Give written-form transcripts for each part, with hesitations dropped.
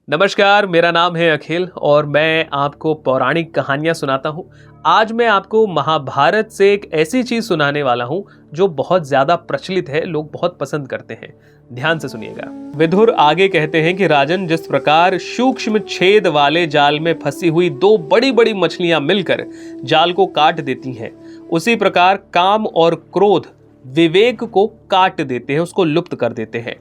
नमस्कार, मेरा नाम है अखिल और मैं आपको पौराणिक कहानियाँ सुनाता हूँ। आज मैं आपको महाभारत से एक ऐसी चीज़ सुनाने वाला हूँ जो बहुत ज़्यादा प्रचलित है, लोग बहुत पसंद करते हैं। ध्यान से सुनिएगा। विदुर आगे कहते हैं कि राजन, जिस प्रकार सूक्ष्म छेद वाले जाल में फंसी हुई दो बड़ी बड़ी मछलियां मिलकर जाल को काट देती हैं, उसी प्रकार काम और क्रोध विवेक को काट देते हैं, उसको लुप्त कर देते हैं।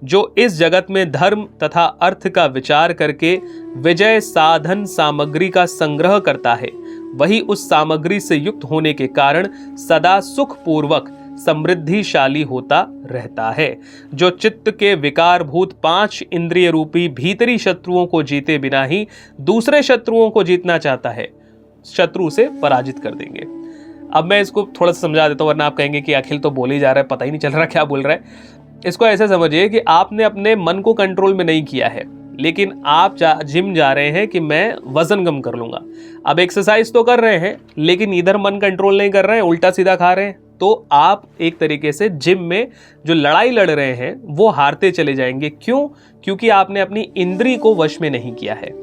जो इस जगत में धर्म तथा अर्थ का विचार करके विजय साधन सामग्री का संग्रह करता है, वही उस सामग्री से युक्त होने के कारण सदा सुखपूर्वक समृद्धिशाली होता रहता है। जो चित्त के विकारभूत 5 इंद्रिय रूपी भीतरी शत्रुओं को जीते बिना ही दूसरे शत्रुओं को जीतना चाहता है, शत्रु से पराजित कर देंगे। अब मैं इसको थोड़ा सा समझा देता हूँ, वरना आप कहेंगे कि अखिल तो बोल ही जा रहा है, पता ही नहीं चल रहा क्या बोल रहा है। इसको ऐसे समझिए कि आपने अपने मन को कंट्रोल में नहीं किया है, लेकिन आप जिम जा रहे हैं कि मैं वजन कम कर लूंगा। अब एक्सरसाइज तो कर रहे हैं, लेकिन इधर मन कंट्रोल नहीं कर रहे हैं, उल्टा सीधा खा रहे हैं, तो आप एक तरीके से जिम में जो लड़ाई लड़ रहे हैं वो हारते चले जाएंगे। क्यों? क्योंकि आपने अपनी इंद्री को वश में नहीं किया है।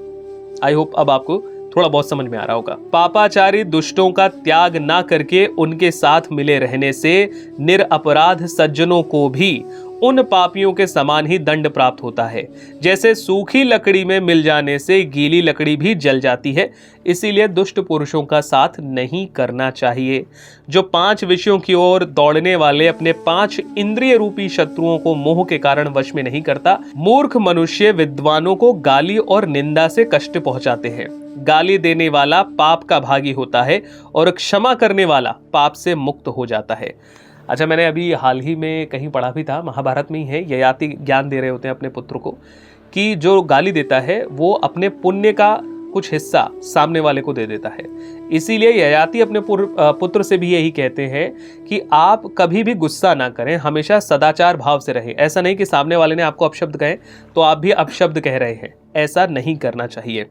आई होप अब आपको थोड़ा बहुत समझ में आ रहा होगा। पापाचारी दुष्टों का त्याग ना करके उनके साथ मिले रहने से निरपराध सज्जनों को भी उन पापियों के समान ही दंड प्राप्त होता है। जैसे सूखी लकड़ी में मिल जाने से गीली लकड़ी भी जल जाती है, इसीलिए दुष्ट पुरुषों का साथ नहीं करना चाहिए। जो 5 विषयों की ओर दौड़ने वाले अपने 5 इंद्रिय रूपी शत्रुओं को मोह के कारण वश में नहीं करता, मूर्ख मनुष्य विद्वानों को गाली और निंदा से कष्ट पहुंचाते हैं। गाली देने वाला पाप का भागी होता है और क्षमा करने वाला पाप से मुक्त हो जाता है। अच्छा, मैंने अभी हाल ही में कहीं पढ़ा भी था, महाभारत में ही है, ययाति ज्ञान दे रहे होते हैं अपने पुत्र को कि जो गाली देता है वो अपने पुण्य का कुछ हिस्सा सामने वाले को दे देता है। इसीलिए ययाति अपने पुत्र से भी यही कहते हैं कि आप कभी भी गुस्सा ना करें, हमेशा सदाचार भाव से रहें। ऐसा नहीं कि सामने वाले ने आपको अपशब्द कहे तो आप भी अपशब्द कह रहे हैं, ऐसा नहीं करना चाहिए।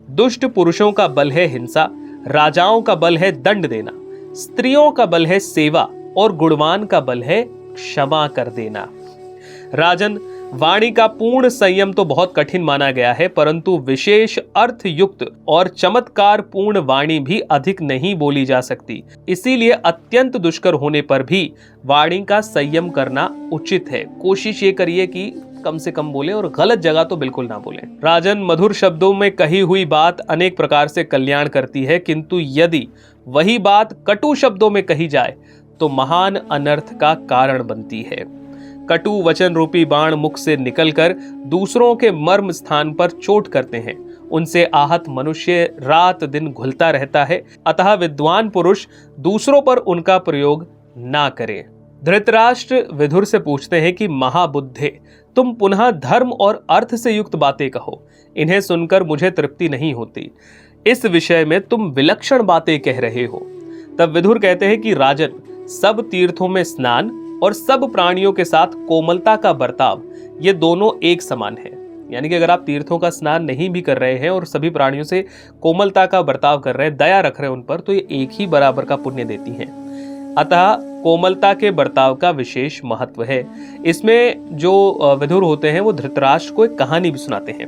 दुष्ट पुरुषों का बल है हिंसा, राजाओं का बल है दंड देना, स्त्रियों का बल है सेवा और गुणवान का बल है क्षमा कर देना। राजन, वाणी का पूर्ण संयम तो बहुत कठिन माना गया है, परंतु विशेष अर्थ युक्त और चमत्कार पूर्ण वाणी भी अधिक नहीं बोली जा सकती। इसीलिए अत्यंत दुष्कर होने पर भी वाणी का संयम करना उचित है। कोशिश ये करिए कि कम से कम बोले और गलत जगह तो बिल्कुल ना बोले। राजन, मधुर शब्दों में कही हुई बात अनेक प्रकार से कल्याण करती है, किंतु यदि वही बात कटु शब्दों में कही जाए तो महान अनर्थ का कारण बनती है। कटु वचन रूपी बाण मुख से निकलकर दूसरों के मर्म स्थान पर चोट करते हैं। उनसे आहत मनुष्य रात दिन घुलता रहता है, अतः विद्वान पुरुष दूसरों पर उनका प्रयोग ना करे। धृतराष्ट्र विदुर से पूछते हैं कि महाबुद्धे, तुम पुनः धर्म और अर्थ से युक्त बातें कहो, इन्हें सुनकर मुझे तृप्ति नहीं होती। इस विषय में तुम विलक्षण बातें कह रहे हो। तब विदुर कहते हैं कि राजन, सब तीर्थों में स्नान और सब प्राणियों के साथ कोमलता का बर्ताव, ये दोनों एक समान है। यानी कि अगर आप तीर्थों का स्नान नहीं भी कर रहे हैं और सभी प्राणियों से कोमलता का बर्ताव कर रहे हैं, दया रख रहे हैं उन पर, तो ये एक ही बराबर का पुण्य देती हैं। अतः कोमलता के बर्ताव का विशेष महत्व है। इसमें जो विदुर होते हैं वो धृतराष्ट्र को एक कहानी भी सुनाते हैं।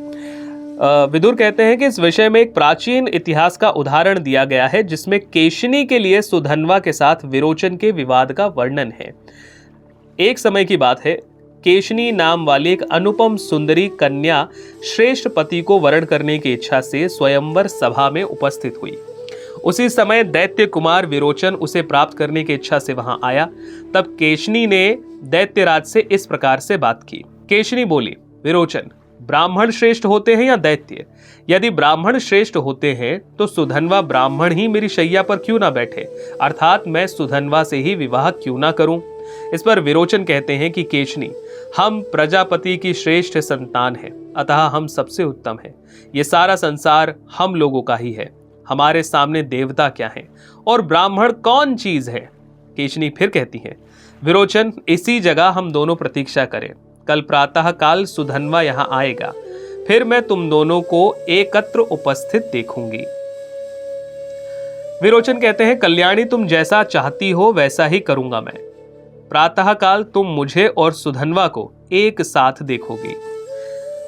विदुर कहते हैं कि इस विषय में एक प्राचीन इतिहास का उदाहरण दिया गया है, जिसमें केशिनी के लिए सुधन्वा के साथ विरोचन के विवाद का वर्णन है। एक समय की बात है, केशिनी नाम वाली एक अनुपम सुंदरी कन्या श्रेष्ठ पति को वरण करने की इच्छा से स्वयंवर सभा में उपस्थित हुई। उसी समय दैत्य कुमार विरोचन उसे प्राप्त करने की इच्छा से वहां आया। तब केशिनी ने दैत्यराज से इस प्रकार से बात की। केशिनी बोली, विरोचन, ब्राह्मण श्रेष्ठ होते हैं या दैत्य? यदि ब्राह्मण श्रेष्ठ होते हैं तो सुधन्वा ब्राह्मण ही मेरी शैया पर क्यों ना बैठे, अर्थात मैं सुधन्वा से ही विवाह क्यों ना करूं? इस पर विरोचन कहते हैं कि केशिनी, हम प्रजापति की श्रेष्ठ संतान हैं, अतः हम सबसे उत्तम हैं। ये सारा संसार हम लोगों का ही है। हमारे सामने देवता क्या है और ब्राह्मण कौन चीज है? केशिनी फिर कहती है, विरोचन, इसी जगह हम दोनों प्रतीक्षा करें। कल प्रातः काल सुधन्वा यहाँ आएगा, फिर मैं तुम दोनों को एकत्र उपस्थित देखूंगी। विरोचन कहते हैं, कल्याणी, तुम जैसा चाहती हो वैसा ही करूंगा मैं। प्रातः काल तुम मुझे और सुधन्वा को एक साथ देखोगी।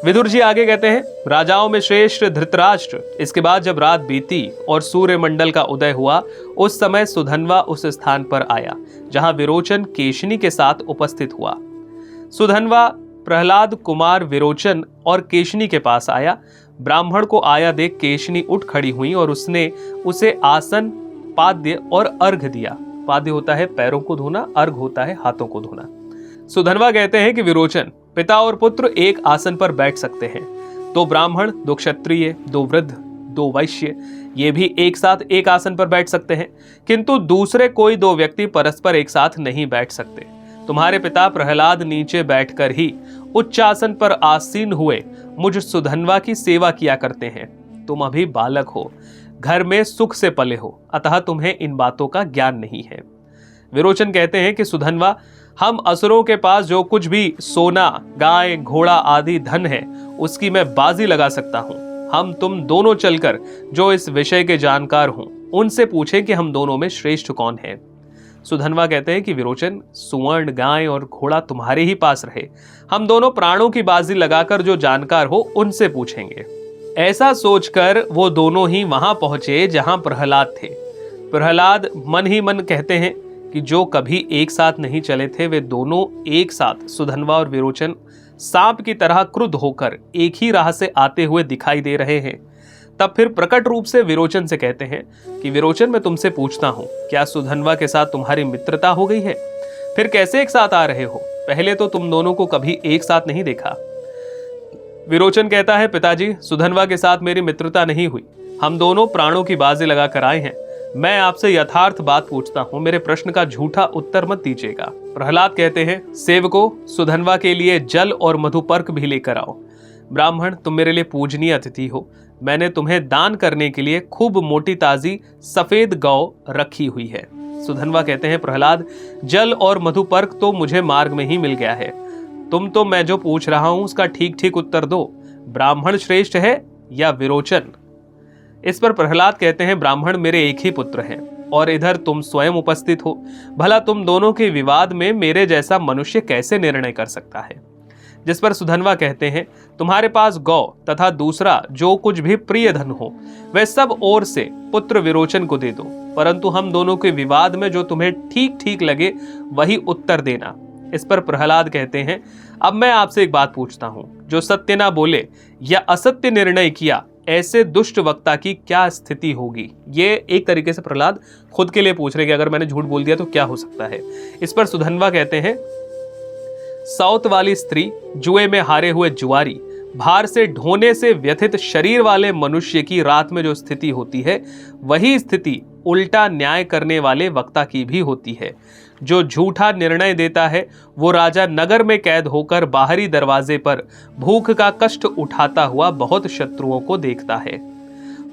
विदुर जी आगे कहते हैं, राजाओं में श्रेष्ठ धृतराष्ट्र। इसके बाद जब रात बीती और सूर्यमंडल का उदय हुआ, उस समय सुधन्वा उस स्थान पर आया जहां विरोचन केशिनी के साथ उपस्थित हुआ। सुधन्वा प्रहलाद कुमार विरोचन और केशिनी के पास आया। ब्राह्मण को आया देख केशिनी उठ खड़ी हुई और उसने उसे आसन, पाद्य और अर्घ दिया। पाद्य होता है पैरों को धोना, अर्घ होता है हाथों को धोना। सुधन्वा कहते हैं कि विरोचन, पिता और पुत्र एक आसन पर बैठ सकते हैं। 2 ब्राह्मण, 2 क्षत्रिय, 2 वृद्ध, 2 वैश्य, ये भी एक साथ एक आसन पर बैठ सकते हैं, किंतु दूसरे कोई 2 व्यक्ति परस्पर एक साथ नहीं बैठ सकते। तुम्हारे पिता प्रहलाद नीचे बैठकर ही उच्च आसन पर आसीन हुए मुझ सुधन्वा की सेवा किया करते हैं। तुम अभी बालक हो, घर में सुख से पले हो, अतः तुम्हें इन बातों का ज्ञान नहीं है। विरोचन कहते हैं कि सुधन्वा, हम असुरों के पास जो कुछ भी सोना, गाय, घोड़ा आदि धन है, उसकी मैं बाजी लगा सकता हूं। हम तुम दोनों चलकर जो इस विषय के जानकार हों, उनसे पूछें कि हम दोनों में श्रेष्ठ कौन है। सुधन्वा कहते हैं कि विरोचन, सुवर्ण, गाय और घोड़ा तुम्हारे ही पास रहे। हम दोनों प्राणों की बाजी लगाकर जो जानकार हो उनसे पूछेंगे। ऐसा सोचकर वो दोनों ही वहां पहुंचे जहां प्रहलाद थे। प्रहलाद मन ही मन कहते हैं कि जो कभी एक साथ नहीं चले थे, वे दोनों एक साथ, सुधन्वा और विरोचन, सांप की तरह क्रुद्ध होकर एक ही राह से आते हुए दिखाई दे रहे हैं। तब फिर प्रकट रूप से विरोचन से कहते हैं कि विरोचन, मैं तुमसे पूछता हूं, क्या सुधन्वा के साथ तुम्हारी मित्रता हो गई है? फिर कैसे एक साथ आ रहे हो? पहले तो तुम दोनों को कभी एक साथ नहीं देखा। विरोचन कहता है, पिताजी, सुधन्वा के साथ मेरी मित्रता नहीं हुई। हम दोनों प्राणों की बाजी लगाकर आए हैं। मैं आपसे यथार्थ बात पूछता हूं, मेरे प्रश्न का झूठा उत्तर मत दीजिएगा। प्रहलाद कहते हैं, सेवको, सुधन्वा के लिए जल और मधुपर्क भी लेकर आओ। ब्राह्मण, तुम मेरे लिए पूजनीय अतिथि हो। मैंने तुम्हें दान करने के लिए खूब मोटी ताजी सफेद गौ रखी हुई है। सुधन्वा कहते हैं, प्रहलाद, जल और मधुपर्क तो मुझे मार्ग में ही मिल गया है। तुम तो मैं जो पूछ रहा हूं उसका ठीक ठीक उत्तर दो। ब्राह्मण श्रेष्ठ है या विरोचन? इस पर प्रहलाद कहते हैं, ब्राह्मण मेरे एक ही पुत्र हैं और इधर तुम स्वयं उपस्थित हो। भला तुम दोनों के विवाद में मेरे जैसा मनुष्य कैसे निर्णय कर सकता है? जिस पर सुधन्वा कहते हैं, तुम्हारे पास गौ तथा दूसरा जो कुछ भी प्रिय धन हो, वह सब ओर से पुत्र विरोचन को दे दो, परंतु हम दोनों के विवाद में जो तुम्हें ठीक ठीक लगे वही उत्तर देना। इस पर प्रहलाद कहते हैं, अब मैं आपसे एक बात पूछता हूं, जो सत्य ना बोले या असत्य निर्णय किया, ऐसे दुष्ट वक्ता की क्या स्थिति होगी? ये एक तरीके से प्रहलाद खुद के लिए पूछ रहे कि अगर मैंने झूठ बोल दिया तो क्या हो सकता है। इस पर सुधन्वा कहते हैं, सौत वाली स्त्री, जुए में हारे हुए जुआरी, भार से ढोने से व्यथित शरीर वाले मनुष्य की रात में जो स्थिति होती है, वही स्थिति उल्टा न्याय करने वाले वक्ता की भी होती है। जो झूठा निर्णय देता है वो राजा नगर में कैद होकर बाहरी दरवाजे पर भूख का कष्ट उठाता हुआ बहुत शत्रुओं को देखता है।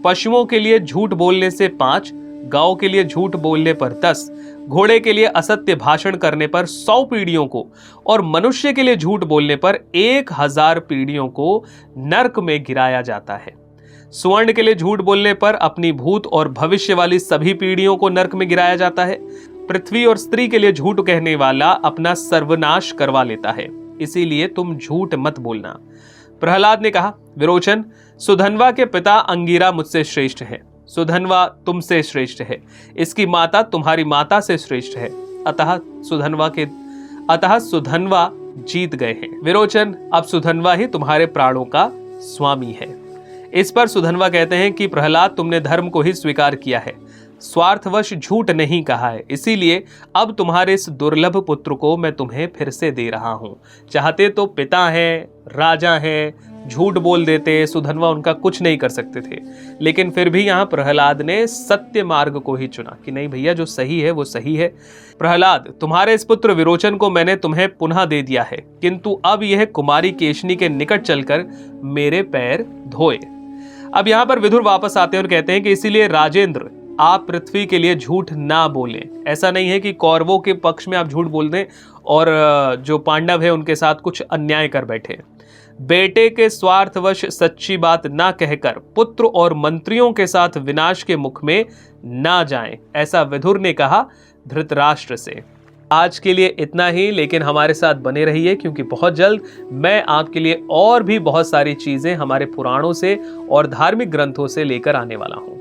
पशुओं के लिए झूठ बोलने से 5, गांव के लिए झूठ बोलने पर 10, घोड़े के लिए असत्य भाषण करने पर 100 पीढ़ियों को और मनुष्य के लिए झूठ बोलने पर 1000 पीढ़ियों को नरक में गिराया जाता है। स्वर्ण के लिए झूठ बोलने पर अपनी भूत और भविष्य वाली सभी पीढ़ियों को नरक में गिराया जाता है। पृथ्वी और स्त्री के लिए झूठ कहने वाला अपना सर्वनाश करवा लेता है, इसीलिए तुम झूठ मत बोलना। प्रहलाद ने कहा, विरोचन, सुधन्वा के पिता अंगिरा मुझसे श्रेष्ठ है, सुधन्वा तुमसे श्रेष्ठ है, इसकी माता तुम्हारी माता से श्रेष्ठ है, अतः सुधन्वा जीत गए हैं। विरोचन, अब सुधन्वा ही तुम्हारे प्राणों का स्वामी है। इस पर सुधन्वा कहते हैं कि प्रहलाद, तुमने धर्म को ही स्वीकार किया है, स्वार्थवश झूठ नहीं कहा है, इसीलिए अब तुम्हारे इस दुर्लभ पुत्र को मैं तुम्हें फिर से दे रहा हूं। चाहते तो पिता हैं, राजा हैं, झूठ बोल देते, सुधन्वा उनका कुछ नहीं कर सकते थे, लेकिन फिर भी यहाँ प्रहलाद ने सत्य मार्ग को ही चुना कि नहीं भैया, जो सही है वो सही है। प्रहलाद, तुम्हारे इस पुत्र विरोचन को मैंने तुम्हें पुनः दे दिया है, किंतु अब यह कुमारी केशिनी के निकट चलकर मेरे पैर धोए। अब यहाँ पर विदुर वापस आते हैं और कहते हैं कि इसीलिए राजेंद्र, आप पृथ्वी के लिए झूठ ना बोलें। ऐसा नहीं है कि कौरवों के पक्ष में आप झूठ बोल दें और जो पांडव है उनके साथ कुछ अन्याय कर बैठे। बेटे के स्वार्थवश सच्ची बात ना कहकर पुत्र और मंत्रियों के साथ विनाश के मुख में ना जाएं, ऐसा विदुर ने कहा धृतराष्ट्र से। आज के लिए इतना ही, लेकिन हमारे साथ बने रहिए क्योंकि बहुत जल्द मैं आपके लिए और भी बहुत सारी चीजें हमारे पुराणों से और धार्मिक ग्रंथों से लेकर आने वाला हूं।